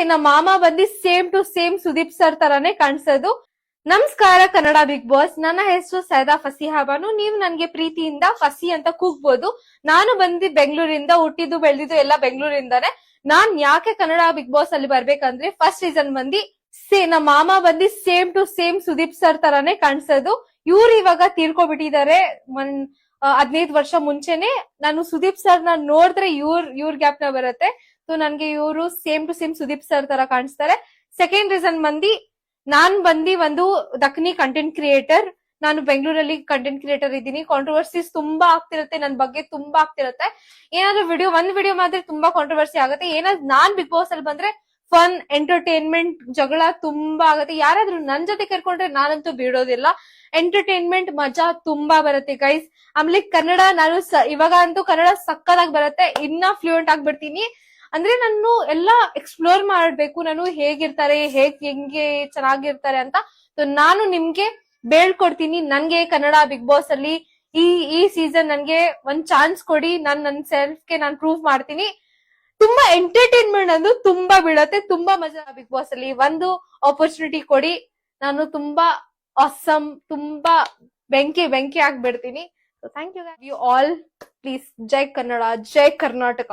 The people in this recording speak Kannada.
ನಮ್ಮ ಮಾಮ ಬಂದು same to same Sudeep sir ತರಾನೇ ಕಾಣಿಸೋದು. ನಮಸ್ಕಾರ ಕನ್ನಡ ಬಿಗ್ ಬಾಸ್. ನನ್ನ ಹೆಸರು ಸೈದಾ ಫಸಿಹಾ ಬಾನು. ನೀವು ನನ್ಗೆ ಪ್ರೀತಿಯಿಂದ ಫಸಿ ಅಂತ ಕೂಗ್ಬೋದು. ನಾನು ಬಂದಿ ಬೆಂಗಳೂರಿಂದ, ಹುಟ್ಟಿದ್ದು ಬೆಳೆದಿದ್ದು ಎಲ್ಲ ಬೆಂಗಳೂರಿಂದಾನೆ. ನಾನ್ ಯಾಕೆ ಕನ್ನಡ ಬಿಗ್ ಬಾಸ್ ಅಲ್ಲಿ ಬರ್ಬೇಕಂದ್ರೆ ಫಸ್ಟ್ ರೀಸನ್ ಬಂದಿ ನಮ್ಮ ಮಾಮ ಬಂದಿ same to same Sudeep sir ತರಾನೇ ಕಾಣಿಸೋದು. ಇವ್ರು ಇವಾಗ ತೀರ್ಕೊಬಿಟ್ಟಿದ್ದಾರೆ. 15 ವರ್ಷ ಮುಂಚೆನೆ ನಾನು ಸುದೀಪ್ ಸರ್ ನ ನೋಡಿದ್ರೆ ಇವ್ರ ಗ್ಯಾಪ್ ನ ಬರುತ್ತೆ. ಸೊ ನನ್ಗೆ ಇವರು same to same Sudeep sir ತರ ಕಾಣಿಸ್ತಾರೆ. ಸೆಕೆಂಡ್ ರೀಸನ್ ನಾನ್ ಒಂದು ದಕ್ನಿ ಕಂಟೆಂಟ್ ಕ್ರಿಯೇಟರ್. ನಾನು ಬೆಂಗಳೂರಲ್ಲಿ ಕಂಟೆಂಟ್ ಕ್ರಿಯೇಟರ್ ಇದ್ದೀನಿ. ಕಾಂಟ್ರವರ್ಸೀಸ್ ತುಂಬಾ ಆಗ್ತಿರುತ್ತೆ, ನನ್ ಬಗ್ಗೆ ತುಂಬಾ ಆಗ್ತಿರುತ್ತೆ. ಏನಾದ್ರು ಒಂದ್ ವಿಡಿಯೋ ಮಾತ್ರ ತುಂಬಾ ಕಾಂಟ್ರವರ್ಸಿ ಆಗುತ್ತೆ. ಏನಾದ್ರು ನಾನ್ ಬಿಗ್ ಬಾಸ್ ಅಲ್ಲಿ ಬಂದ್ರೆ ಫನ್, ಎಂಟರ್ಟೈನ್ಮೆಂಟ್, ಜಗಳ ತುಂಬಾ ಆಗುತ್ತೆ. ಯಾರಾದ್ರೂ ನನ್ ಜೊತೆ ಕರ್ಕೊಂಡ್ರೆ ನಾನಂತೂ ಬಿಡೋದಿಲ್ಲ. ಎಂಟರ್ಟೈನ್ಮೆಂಟ್ ಮಜಾ ತುಂಬಾ ಬರುತ್ತೆ ಗೈಸ್. ಆಮೇಲೆ ಕನ್ನಡ ನಾನು ಇವಾಗ ಅಂತೂ ಕನ್ನಡ ಸಕ್ಕದಾಗಿ ಬರುತ್ತೆ. ಇನ್ನ ಫ್ಲೂಯೆಂಟ್ ಆಗ್ಬಿಡ್ತೀನಿ. ಅಂದ್ರೆ ನಾನು ಎಲ್ಲಾ ಎಕ್ಸ್ಪ್ಲೋರ್ ಮಾಡ್ಬೇಕು, ನಾನು ಹೇಗಿರ್ತಾರೆ, ಹೆಂಗೆ ಚೆನ್ನಾಗಿರ್ತಾರೆ ಅಂತ. ನಾನು ನಿಮ್ಗೆ ಬೇಳ್ಕೊಡ್ತೀನಿ. ನನ್ಗೆ ಕನ್ನಡ ಬಿಗ್ ಬಾಸ್ ಅಲ್ಲಿ ಈ ಸೀಸನ್ ನನ್ಗೆ ಒಂದ್ ಚಾನ್ಸ್ ಕೊಡಿ. ನನ್ ಸೆಲ್ಫ್ ಗೆ ನಾನು ಪ್ರೂವ್ ಮಾಡ್ತೀನಿ. ತುಂಬಾ ಎಂಟರ್ಟೈನ್ಮೆಂಟ್ ಅಂದು ತುಂಬಾ ಬೀಳತ್ತೆ, ತುಂಬಾ ಮಜಾ. ಬಿಗ್ ಬಾಸ್ ಅಲ್ಲಿ ಒಂದು ಆಪರ್ಚುನಿಟಿ ಕೊಡಿ. ನಾನು ತುಂಬಾ ಆಸಮ್, ತುಂಬಾ ಬೆಂಕಿ ಆಗ್ಬಿಡ್ತೀನಿ. Thank you all. ಪ್ಲೀಸ್ ಜೈ ಕನ್ನಡ, ಜೈ ಕರ್ನಾಟಕ.